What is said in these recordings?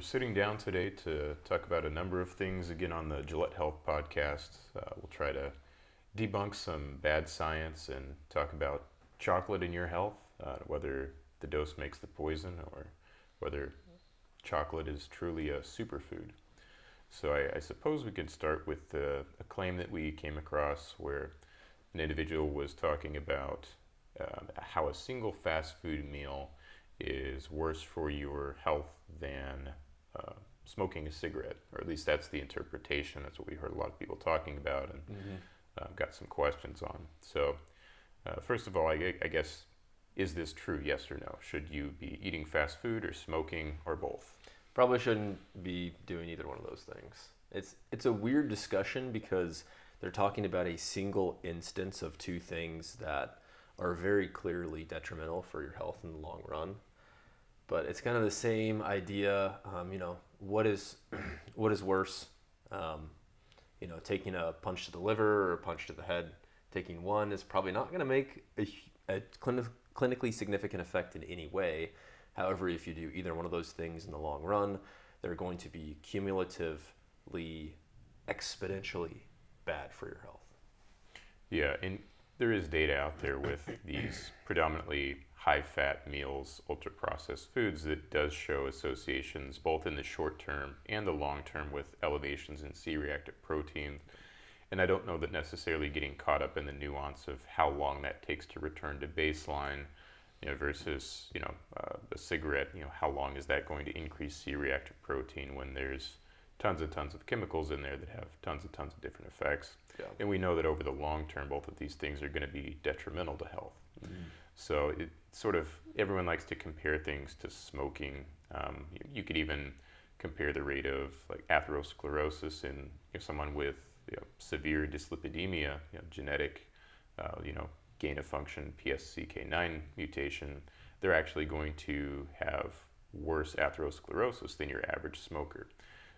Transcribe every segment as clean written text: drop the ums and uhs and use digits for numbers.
sitting down today to talk about a number of things again on the Gillett Health podcast. We'll try to debunk some bad science and talk about chocolate in your health, whether the dose makes the poison or whether chocolate is truly a superfood. So I suppose we could start with a claim that we came across where an individual was talking about how a single fast food meal is worse for your health than smoking a cigarette, or at least that's the interpretation. That's what we heard a lot of people talking about and got some questions on. So first of all, I guess, is this true, yes or no? Should you be eating fast food or smoking or both? Probably shouldn't be doing either one of those things. It's a weird discussion because they're talking about a single instance of two things that are very clearly detrimental for your health in the long run. But it's kind of the same idea, what is worse? Taking a punch to the liver or a punch to the head. Taking one is probably not going to make a clinically significant effect in any way. However, if you do either one of those things in the long run, they're going to be cumulatively, exponentially bad for your health. Yeah, and there is data out there with these predominantly high-fat meals, ultra-processed foods that does show associations both in the short term and the long term with elevations in C-reactive protein. And I don't know that necessarily getting caught up in the nuance of how long that takes to return to baseline, versus a cigarette. How long is that going to increase C-reactive protein when there's tons of chemicals in there that have tons of different effects. Yeah. And we know that over the long term, both of these things are going to be detrimental to health. So it sort of, everyone likes to compare things to smoking. You could even compare the rate of like atherosclerosis in someone with severe dyslipidemia, genetic, gain of function PSCK9 mutation. They're actually going to have worse atherosclerosis than your average smoker.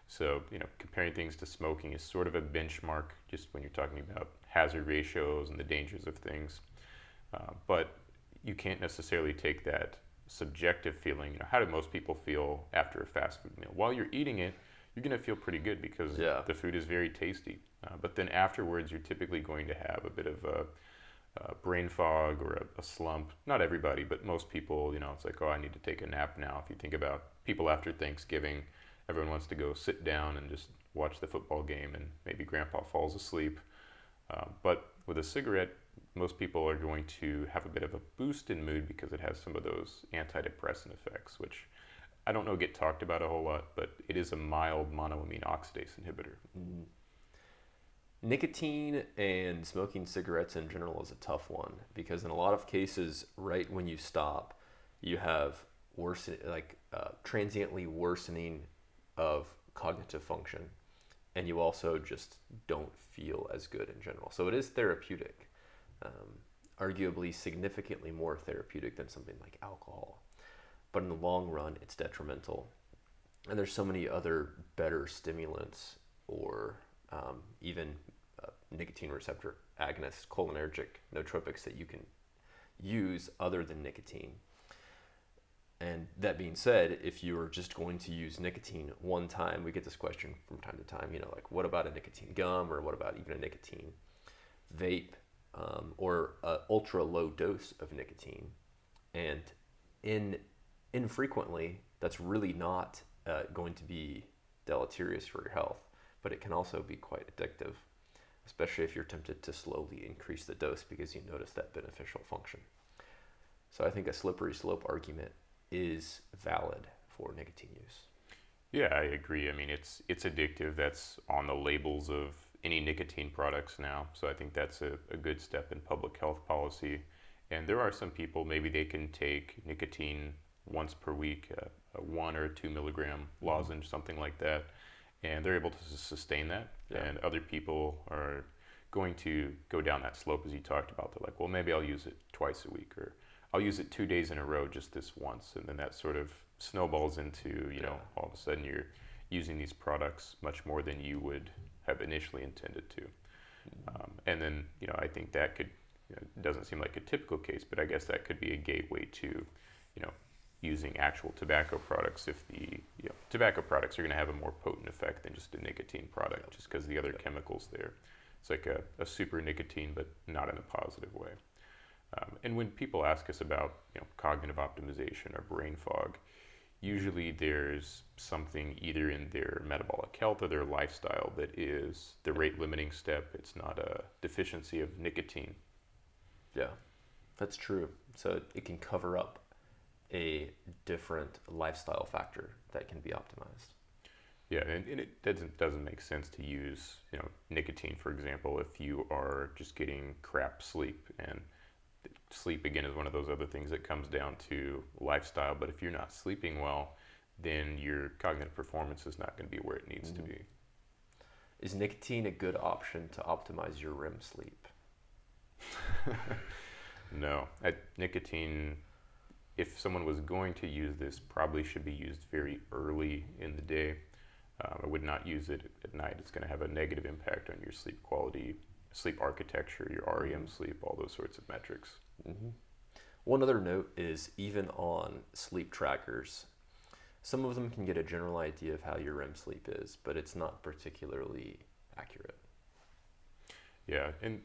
So, comparing things to smoking is sort of a benchmark just when you're talking about hazard ratios and the dangers of things. But you can't necessarily take that subjective feeling. How do most people feel after a fast food meal? While you're eating it, you're going to feel pretty good because the food is very tasty. But then afterwards, you're typically going to have a bit of a brain fog or a slump. Not everybody, but most people, it's like, oh, I need to take a nap now. If you think about people after Thanksgiving, everyone wants to go sit down and just watch the football game and maybe grandpa falls asleep. But with a cigarette, most people are going to have a bit of a boost in mood because it has some of those antidepressant effects, which I don't know get talked about a whole lot, but it is a mild monoamine oxidase inhibitor. Nicotine and smoking cigarettes in general is a tough one because in a lot of cases, right when you stop, you have transiently worsening of cognitive function, and you also just don't feel as good in general. So it is therapeutic, arguably significantly more therapeutic than something like alcohol. But in the long run, it's detrimental. And there's so many other better stimulants or even nicotine receptor agonists, cholinergic nootropics that you can use other than nicotine. And that being said, if you are just going to use nicotine one time, we get this question from time to time, like what about a nicotine gum or what about even a nicotine vape or an ultra low dose of nicotine? And infrequently, that's really not going to be deleterious for your health, but it can also be quite addictive, especially if you're tempted to slowly increase the dose because you notice that beneficial function. So I think a slippery slope argument is valid for nicotine use. Yeah, I agree. I mean, it's addictive. That's on the labels of any nicotine products now. So I think that's a good step in public health policy. And there are some people, maybe they can take nicotine once per week, a 1 or 2 milligram lozenge, something like that. And they're able to sustain that. Yeah. And other people are going to go down that slope as you talked about. They're like, well, maybe I'll use it twice a week, or I'll use it 2 days in a row just this once. And then that sort of snowballs into, all of a sudden you're using these products much more than you would have initially intended to. And then, I think that could, it doesn't seem like a typical case, but I guess that could be a gateway to, using actual tobacco products if the tobacco products are going to have a more potent effect than just a nicotine product, just because the other chemicals there. It's like a super nicotine, but not in a positive way. And when people ask us about cognitive optimization or brain fog, usually there's something either in their metabolic health or their lifestyle that is the rate limiting step. It's not a deficiency of nicotine. Yeah, that's true. So it can cover up a different lifestyle factor that can be optimized. Yeah, and it doesn't make sense to use nicotine, for example, if you are just getting crap sleep. And sleep, again, is one of those other things that comes down to lifestyle. But if you're not sleeping well, then your cognitive performance is not going to be where it needs to be. Is nicotine a good option to optimize your REM sleep? No. Nicotine, if someone was going to use this, probably should be used very early in the day. I would not use it at night. It's going to have a negative impact on your sleep quality, sleep architecture, your REM sleep, all those sorts of metrics. Mm-hmm. One other note is even on sleep trackers, some of them can get a general idea of how your REM sleep is, but it's not particularly accurate. Yeah, and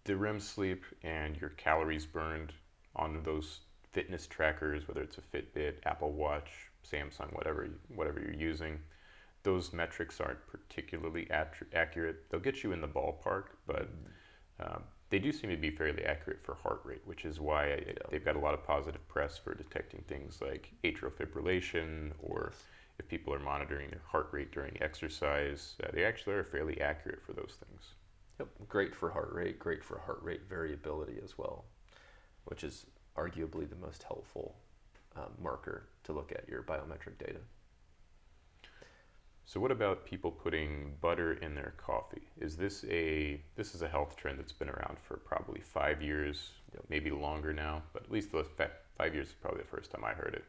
the REM sleep and your calories burned on those fitness trackers, whether it's a Fitbit, Apple Watch, Samsung, whatever you're using, those metrics aren't particularly accurate. They'll get you in the ballpark, but they do seem to be fairly accurate for heart rate, which is why they've got a lot of positive press for detecting things like atrial fibrillation, or if people are monitoring their heart rate during exercise, they actually are fairly accurate for those things. Yep, great for heart rate variability as well, which is arguably the most helpful marker to look at your biometric data. So what about people putting butter in their coffee? This is a health trend that's been around for probably 5 years, maybe longer now, but at least those 5 years is probably the first time I heard it.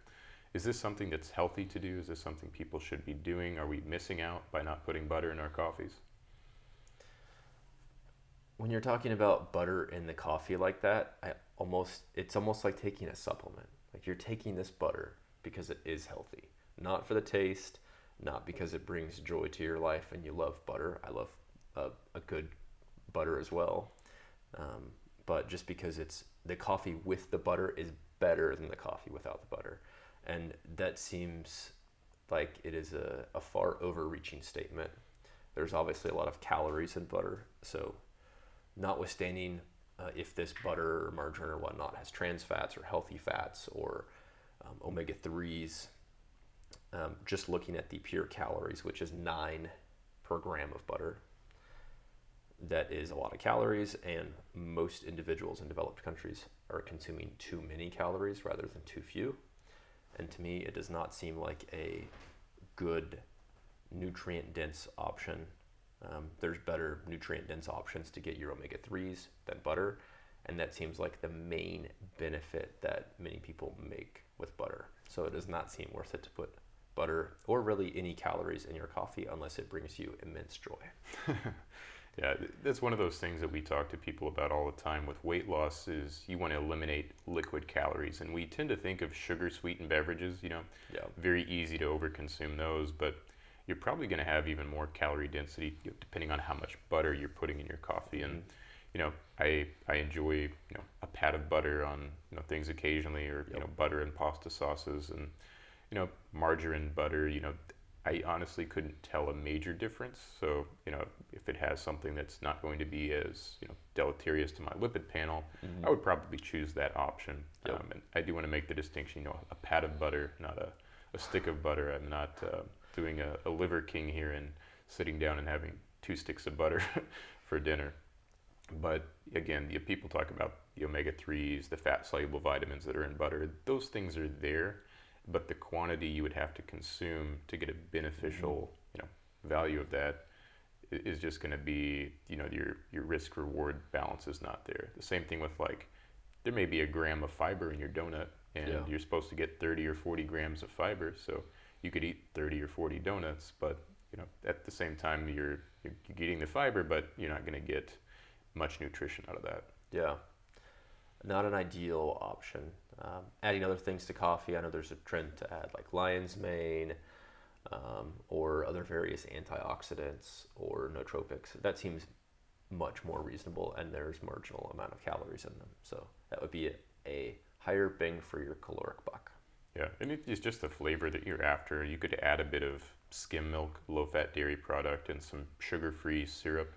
Is this something that's healthy to do? Is this something people should be doing? Are we missing out by not putting butter in our coffees? When you're talking about butter in the coffee like that, it's almost like taking a supplement. Like you're taking this butter because it is healthy, not for the taste, not because it brings joy to your life and you love butter. I love a good butter as well, but just because it's the coffee with the butter is better than the coffee without the butter, and that seems like it is a far overreaching statement. There's obviously a lot of calories in butter, so notwithstanding if this butter or margarine or whatnot has trans fats or healthy fats or omega-3s, just looking at the pure calories, which is 9 per gram of butter, that is a lot of calories, and most individuals in developed countries are consuming too many calories rather than too few. And to me, it does not seem like a good nutrient-dense option. There's better nutrient-dense options to get your omega-3s than butter, and that seems like the main benefit that many people make with butter. So it does not seem worth it to put butter or really any calories in your coffee unless it brings you immense joy. Yeah, that's one of those things that we talk to people about all the time with weight loss is you want to eliminate liquid calories. And we tend to think of sugar-sweetened beverages, very easy to overconsume those, but you're probably going to have even more calorie density depending on how much butter you're putting in your coffee. And, I enjoy, a pat of butter on, things occasionally, or, butter and pasta sauces, and, margarine butter, I honestly couldn't tell a major difference. So, if it has something that's not going to be as, deleterious to my lipid panel, I would probably choose that option. And I do want to make the distinction, a pat of butter, not a stick of butter. I'm not doing a liver king here and sitting down and having 2 sticks of butter for dinner. But again, people talk about the omega-3s, the fat-soluble vitamins that are in butter. Those things are there, but the quantity you would have to consume to get a beneficial, value of that is just going to be, your risk-reward balance is not there. The same thing with there may be a gram of fiber in your donut, and you're supposed to get 30 or 40 grams of fiber, so you could eat 30 or 40 donuts, but at the same time you're getting the fiber, but you're not going to get much nutrition out of that. Yeah. Not an ideal option. Adding other things to coffee, I know there's a trend to add like lion's mane or other various antioxidants or nootropics. That seems much more reasonable, and there's marginal amount of calories in them. So that would be a higher bang for your caloric buck. Yeah, and it's just the flavor that you're after. You could add a bit of skim milk, low-fat dairy product, and some sugar-free syrup.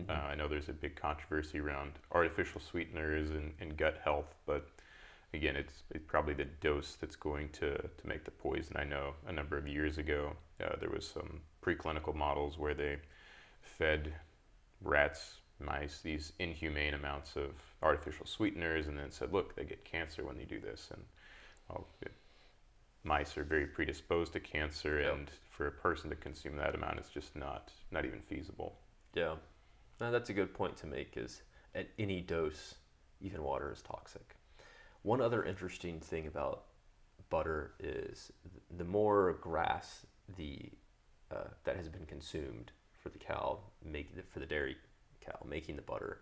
I know there's a big controversy around artificial sweeteners and gut health, but again, it's probably the dose that's going to make the poison. I know a number of years ago, there was some preclinical models where they fed rats, mice, these inhumane amounts of artificial sweeteners, and then said, look, they get cancer when they do this. And well, mice are very predisposed to cancer, and for a person to consume that amount, it's just not even feasible. Yeah. Now, that's a good point to make, is at any dose, even water is toxic. One other interesting thing about butter is the more grass that has been consumed for the cow, for the dairy cow making the butter,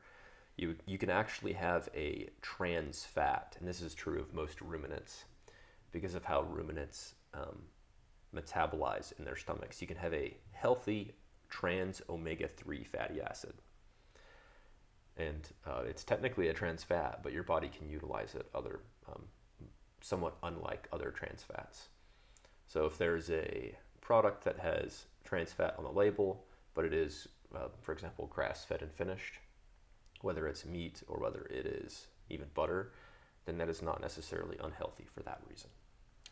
you can actually have a trans fat, and this is true of most ruminants because of how ruminants metabolize in their stomachs. You can have a healthy trans omega-3 fatty acid. And it's technically a trans fat, but your body can utilize it somewhat unlike other trans fats. So if there's a product that has trans fat on the label, but it is, for example, grass-fed and finished, whether it's meat or whether it is even butter, then that is not necessarily unhealthy for that reason.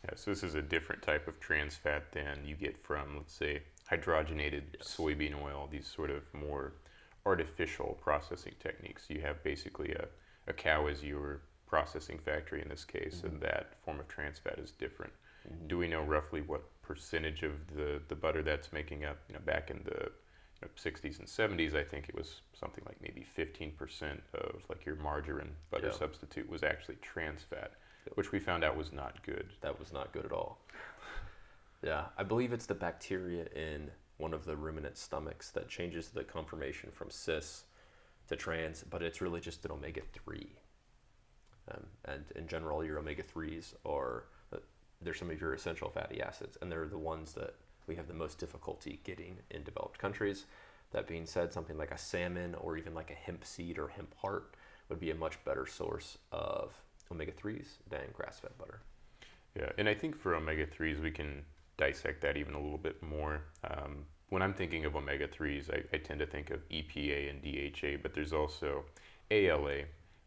Yeah, so this is a different type of trans fat than you get from, let's say, hydrogenated soybean oil, these sort of more artificial processing techniques. You have basically a cow as your processing factory in this case, and that form of trans fat is different. Do we know roughly what percentage of the butter that's making up? Back in the 60s and 70s, I think it was something like maybe 15% of like your margarine butter substitute was actually trans fat, which we found out was not good. That was not good at all. Yeah, I believe it's the bacteria in one of the ruminant stomachs that changes the conformation from cis to trans, but it's really just an omega-3. And in general, your omega-3s they're some of your essential fatty acids, and they're the ones that we have the most difficulty getting in developed countries. That being said, something like a salmon or even like a hemp seed or hemp heart would be a much better source of omega-3s than grass-fed butter. Yeah, and I think for omega-3s, we can dissect that even a little bit more. When I'm thinking of omega-3s, I tend to think of EPA and DHA, but there's also ALA,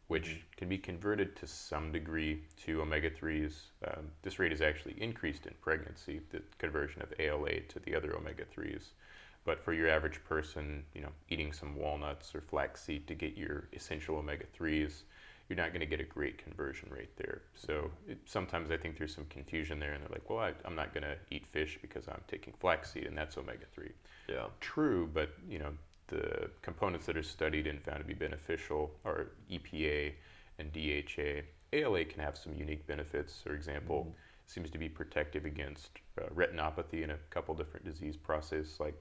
which can be converted to some degree to omega-3s. This rate is actually increased in pregnancy, the conversion of ALA to the other omega-3s. But for your average person, eating some walnuts or flaxseed to get your essential omega-3s, you're not going to get a great conversion rate there. So sometimes I think there's some confusion there, and they're like, well, I'm not going to eat fish because I'm taking flaxseed, and that's omega-3. Yeah. True, but the components that are studied and found to be beneficial are EPA and DHA. ALA can have some unique benefits. For example, seems to be protective against retinopathy and a couple different disease processes like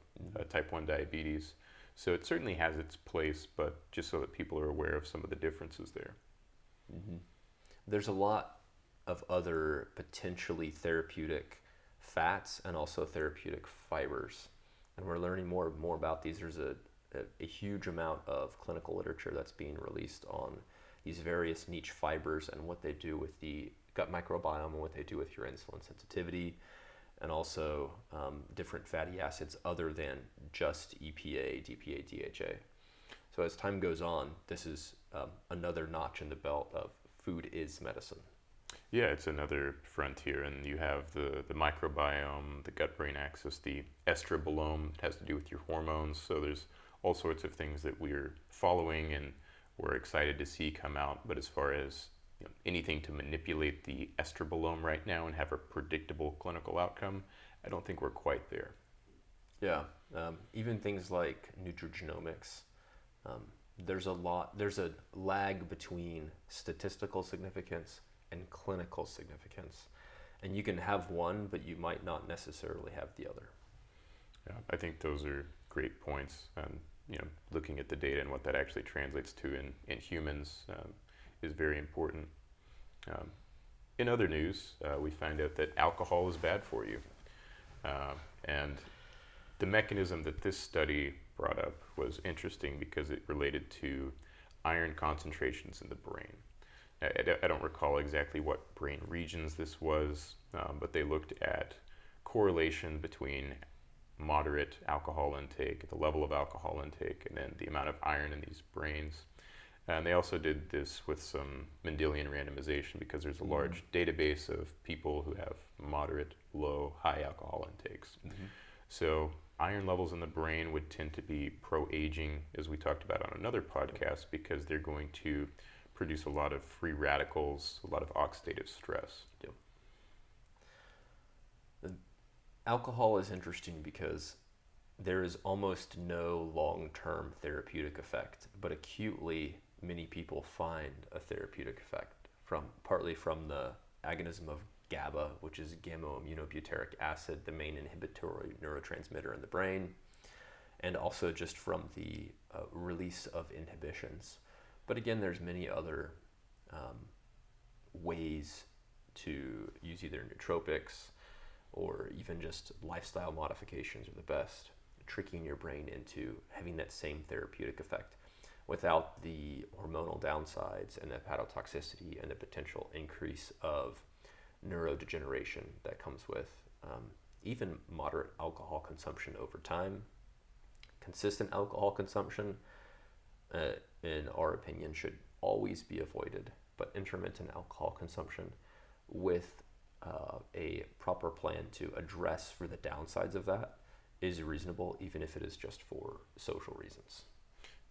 type 1 diabetes. So it certainly has its place, but just so that people are aware of some of the differences there. There's a lot of other potentially therapeutic fats and also therapeutic fibers, and we're learning more about these. There's a huge amount of clinical literature that's being released on these various niche fibers and what they do with the gut microbiome and what they do with your insulin sensitivity, and also different fatty acids other than just EPA, DPA, DHA. So as time goes on, this is another notch in the belt of food is medicine. Yeah, it's another frontier, and you have the microbiome, the gut-brain axis, the estrobolome. It has to do with your hormones. So there's all sorts of things that we're following and we're excited to see come out. But as far as anything to manipulate the estrobolome right now and have a predictable clinical outcome, I don't think we're quite there. Yeah, even things like nutrigenomics. There's a lag between statistical significance and clinical significance. And you can have one, but you might not necessarily have the other. Yeah, I think those are great points. And looking at the data and what that actually translates to in humans is very important. Um, in other news, we find out that alcohol is bad for you. And the mechanism that this study brought up was interesting because it related to iron concentrations in the brain. I don't recall exactly what brain regions this was, but they looked at correlation between moderate alcohol intake, the level of alcohol intake, and then the amount of iron in these brains. And they also did this with some Mendelian randomization because there's a large database of people who have moderate, low, high alcohol intakes. So iron levels in the brain would tend to be pro-aging, as we talked about on another podcast, because they're going to produce a lot of free radicals, a lot of oxidative stress. Yep. Alcohol is interesting because there is almost no long-term therapeutic effect, but acutely many people find a therapeutic effect partly from the agonism of GABA, which is gamma-aminobutyric acid, the main inhibitory neurotransmitter in the brain, and also just from the release of inhibitions. But again, there's many other ways to use either nootropics or even just lifestyle modifications are the best, tricking your brain into having that same therapeutic effect without the hormonal downsides and the hepatotoxicity and the potential increase of neurodegeneration that comes with even moderate alcohol consumption over time. Consistent alcohol consumption, in our opinion, should always be avoided, but intermittent alcohol consumption with a proper plan to address for the downsides of that is reasonable, even if it is just for social reasons.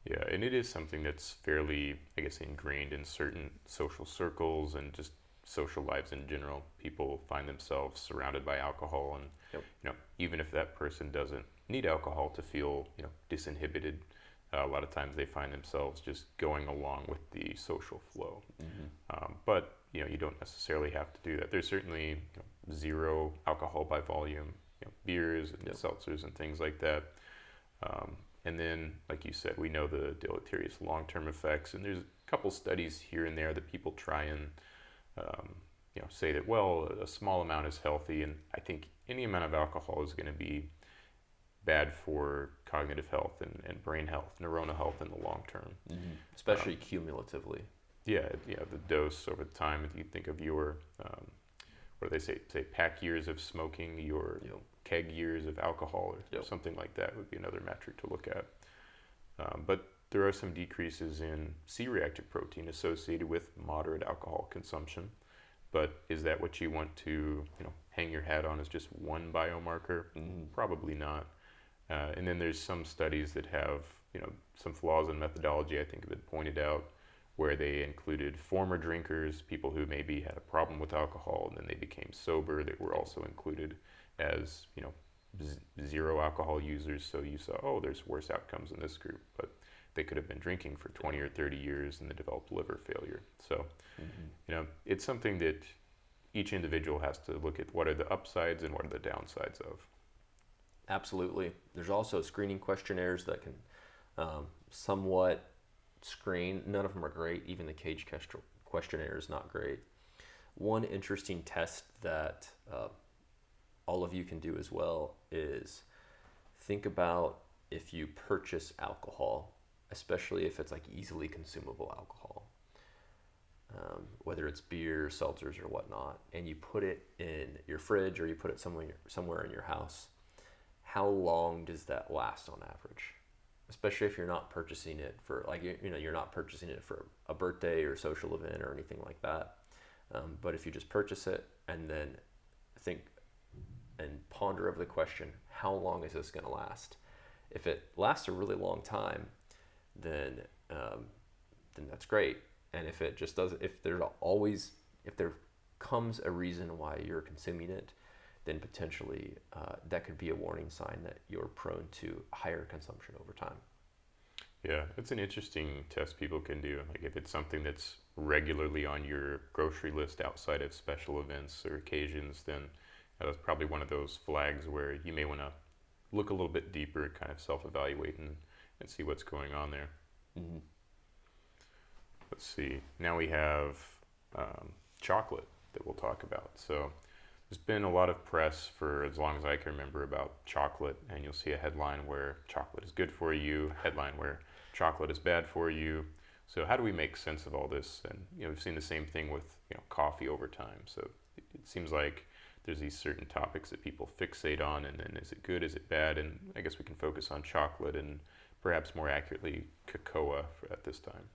Yeah, and it is something that's fairly, I guess, ingrained in certain social circles and just social lives in general. People find themselves surrounded by alcohol, and even if that person doesn't need alcohol to feel disinhibited, a lot of times they find themselves just going along with the social flow. But you don't necessarily have to do that. There's certainly zero alcohol by volume, beers and seltzers and things like that. And then, like you said, we know the deleterious long-term effects, and there's a couple studies here and there that people try and say that, well, a small amount is healthy, and I think any amount of alcohol is going to be bad for cognitive health and brain health, neuronal health in the long term. Especially cumulatively. Yeah, the dose over time. If you think of your, what do they say pack years of smoking, your keg years of alcohol, or something like that would be another metric to look at. But there are some decreases in C-reactive protein associated with moderate alcohol consumption. But is that what you want to hang your hat on as just one biomarker? Probably not. And then there's some studies that have some flaws in methodology, I think, have been pointed out, where they included former drinkers, people who maybe had a problem with alcohol and then they became sober, that were also included as zero alcohol users. So you saw, oh, there's worse outcomes in this group, but they could have been drinking for 20 or 30 years and they developed liver failure. So it's something that each individual has to look at. What are the upsides and what are the downsides of? Absolutely. There's also screening questionnaires that can somewhat screen. None of them are great. Even the cage questionnaire is not great. One interesting test that all of you can do as well is think about if you purchase alcohol, especially if it's like easily consumable alcohol, whether it's beer, seltzers, or whatnot, and you put it in your fridge or you put it somewhere in your house. How long does that last on average? Especially if you're not purchasing it for you're not purchasing it for a birthday or social event or anything like that. But if you just purchase it and then think and ponder over the question, how long is this going to last? If it lasts a really long time, then that's great. And if it just doesn't, if there comes a reason why you're consuming it, then potentially that could be a warning sign that you're prone to higher consumption over time. Yeah, it's an interesting test people can do. Like if it's something that's regularly on your grocery list outside of special events or occasions, then that's probably one of those flags where you may want to look a little bit deeper, kind of self-evaluate and see what's going on there. let's see. Now we have chocolate that we'll talk about. So there's been a lot of press for as long as I can remember about chocolate, and you'll see a headline where chocolate is good for you, headline where chocolate is bad for you. So how do we make sense of all this? And we've seen the same thing with coffee over time. So it seems like there's these certain topics that people fixate on, and then is it good, is it bad? And I guess we can focus on chocolate and perhaps more accurately cocoa at this time.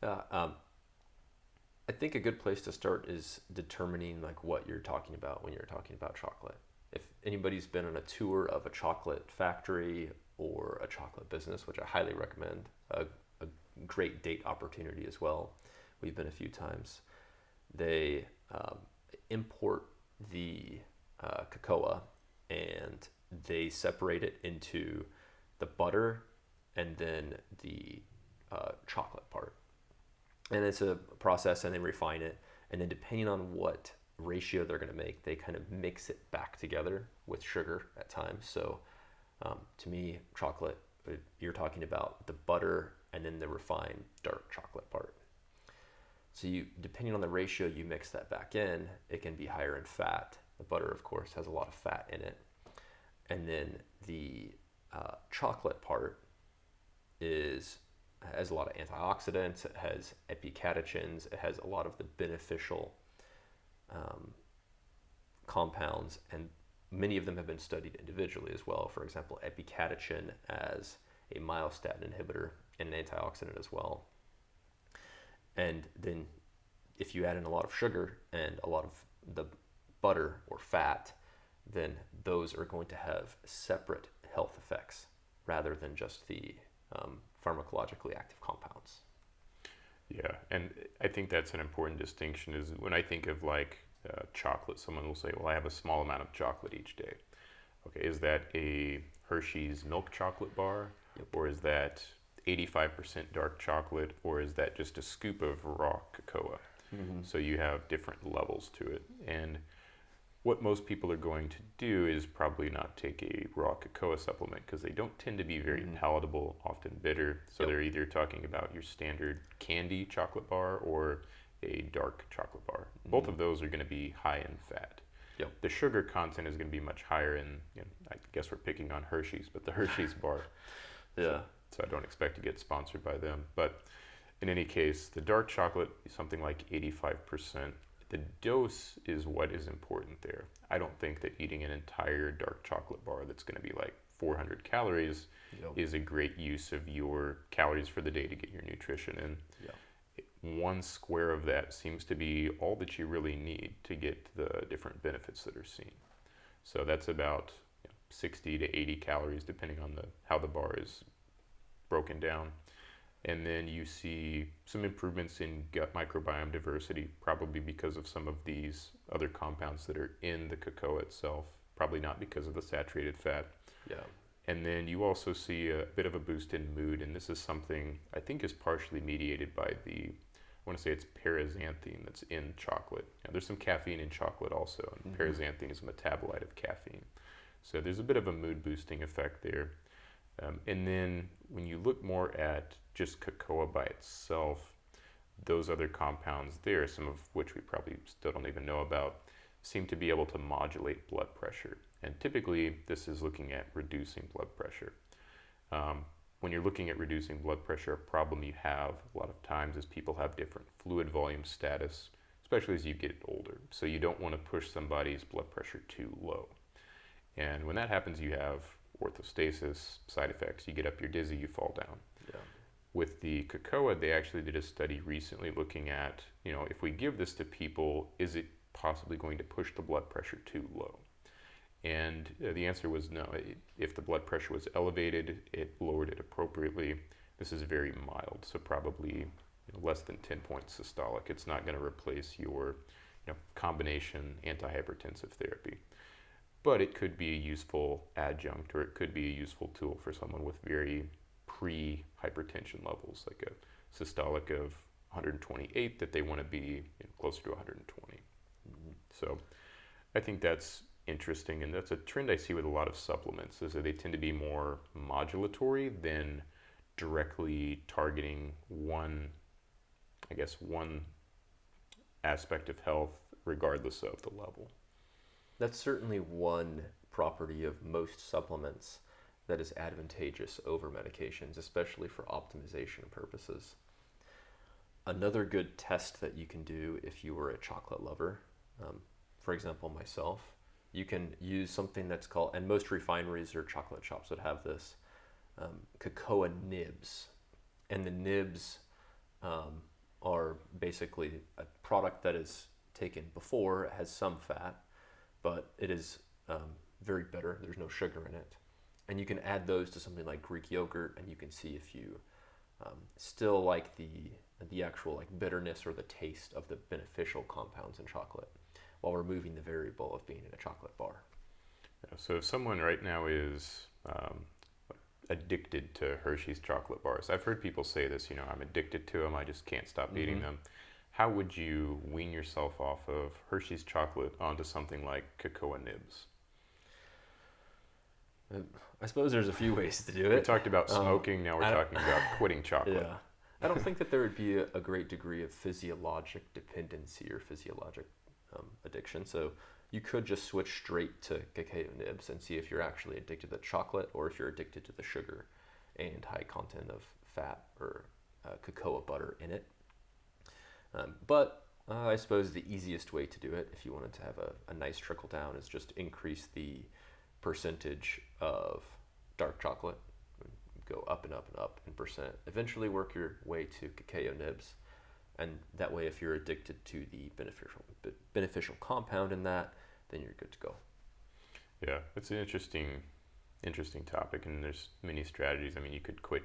I think a good place to start is determining like what you're talking about when you're talking about chocolate. If anybody's been on a tour of a chocolate factory or a chocolate business, which I highly recommend, a great date opportunity as well. We've been a few times. They import the cocoa and they separate it into the butter and then the chocolate part. And it's a process, and they refine it. And then depending on what ratio they're going to make, they kind of mix it back together with sugar at times. So to me, chocolate, you're talking about the butter and then the refined dark chocolate part. So depending on the ratio you mix that back in, it can be higher in fat. The butter, of course, has a lot of fat in it. And then the chocolate part has a lot of antioxidants, it has epicatechins, it has a lot of the beneficial compounds, and many of them have been studied individually as well. For example, epicatechin as a myostatin inhibitor and an antioxidant as well. And then if you add in a lot of sugar and a lot of the butter or fat, then those are going to have separate health effects rather than just the pharmacologically active compounds. Yeah, and I think that's an important distinction. Is when I think of like chocolate, someone will say, well, I have a small amount of chocolate each day. Okay, is that a Hershey's milk chocolate bar? Yep. Or is that 85% dark chocolate? Or is that just a scoop of raw cocoa? Mm-hmm. So you have different levels to it. And what most people are going to do is probably not take a raw cocoa supplement because they don't tend to be very palatable, often bitter. So they're either talking about your standard candy chocolate bar or a dark chocolate bar. Both of those are going to be high in fat. Yep. The sugar content is going to be much higher in, I guess we're picking on Hershey's, but the Hershey's bar. Yeah. So I don't expect to get sponsored by them. But in any case, the dark chocolate is something like 85%. The dose is what is important there. I don't think that eating an entire dark chocolate bar that's going to be like 400 calories is a great use of your calories for the day to get your nutrition in. One square of that seems to be all that you really need to get the different benefits that are seen. So that's about 60 to 80 calories depending on how the bar is broken down. And then you see some improvements in gut microbiome diversity, probably because of some of these other compounds that are in the cocoa itself, probably not because of the saturated fat. Yeah. And then you also see a bit of a boost in mood, and this is something I think is partially mediated by I want to say it's paraxanthine that's in chocolate. Now, there's some caffeine in chocolate also, and paraxanthine is a metabolite of caffeine. So there's a bit of a mood boosting effect there. And then when you look more at just cocoa by itself, those other compounds there, some of which we probably still don't even know about, seem to be able to modulate blood pressure. And typically this is looking at reducing blood pressure. When you're looking at reducing blood pressure, a problem you have a lot of times is people have different fluid volume status, especially as you get older. So you don't want to push somebody's blood pressure too low. And when that happens, you have orthostasis side effects. You get up, you're dizzy, you fall down. Yeah. With the cocoa, they actually did a study recently looking at, if we give this to people, is it possibly going to push the blood pressure too low? And the answer was no. If the blood pressure was elevated, it lowered it appropriately. This is very mild, so probably less than 10 points systolic. It's not going to replace your combination antihypertensive therapy. But it could be a useful adjunct, or it could be a useful tool for someone with very pre-hypertension levels, like a systolic of 128 that they want to be closer to 120. So I think that's interesting, and that's a trend I see with a lot of supplements, is that they tend to be more modulatory than directly targeting one, I guess, one aspect of health regardless of the level. That's certainly one property of most supplements that is advantageous over medications, especially for optimization purposes. Another good test that you can do if you were a chocolate lover, for example, myself, you can use something that's called, and most refineries or chocolate shops would have this, cocoa nibs. And the nibs are basically a product that is taken before, it has some fat, but it is very bitter. There's no sugar in it. And you can add those to something like Greek yogurt, and you can see if you still like the actual like bitterness or the taste of the beneficial compounds in chocolate, while removing the variable of being in a chocolate bar. Yeah, so if someone right now is addicted to Hershey's chocolate bars, I've heard people say this, I'm addicted to them, I just can't stop eating them. How would you wean yourself off of Hershey's chocolate onto something like cocoa nibs? I suppose there's a few ways to do it. We talked about smoking, now we're talking about quitting chocolate. Yeah. I don't think that there would be a great degree of physiologic dependency or physiologic addiction. So you could just switch straight to cacao nibs and see if you're actually addicted to the chocolate or if you're addicted to the sugar and high content of fat or cocoa butter in it. But I suppose the easiest way to do it, if you wanted to have a nice trickle down, is just increase the percentage of dark chocolate. Go up and up and up in percent. Eventually work your way to cacao nibs. And that way, if you're addicted to the beneficial compound in that, then you're good to go. Yeah, it's an interesting topic, and there's many strategies. I mean, you could quit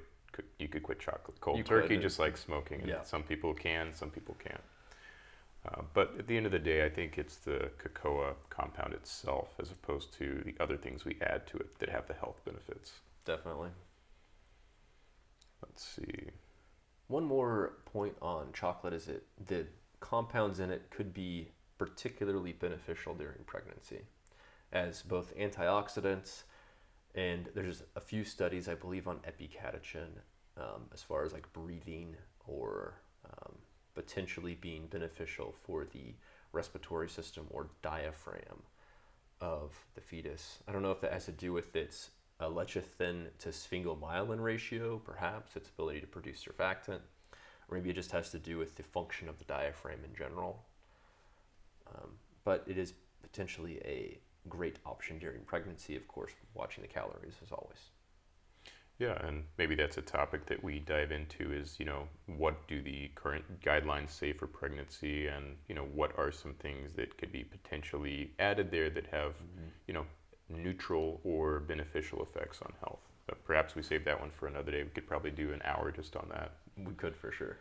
chocolate cold turkey, just like smoking. And some people can, some people can't. But at the end of the day, I think it's the cocoa compound itself, as opposed to the other things we add to it that have the health benefits. Definitely. Let's see. One more point on chocolate is that the compounds in it could be particularly beneficial during pregnancy as both antioxidants, and there's a few studies, I believe, on epicatechin as far as like breathing or potentially being beneficial for the respiratory system or diaphragm of the fetus. I don't know if that has to do with its lecithin to sphingomyelin ratio, perhaps its ability to produce surfactant, or maybe it just has to do with the function of the diaphragm in general. But it is potentially a great option during pregnancy, of course, watching the calories as always. Yeah, and maybe that's a topic that we dive into is, what do the current guidelines say for pregnancy, and, what are some things that could be potentially added there that have, neutral or beneficial effects on health. But perhaps we save that one for another day. We could probably do an hour just on that. We could for sure.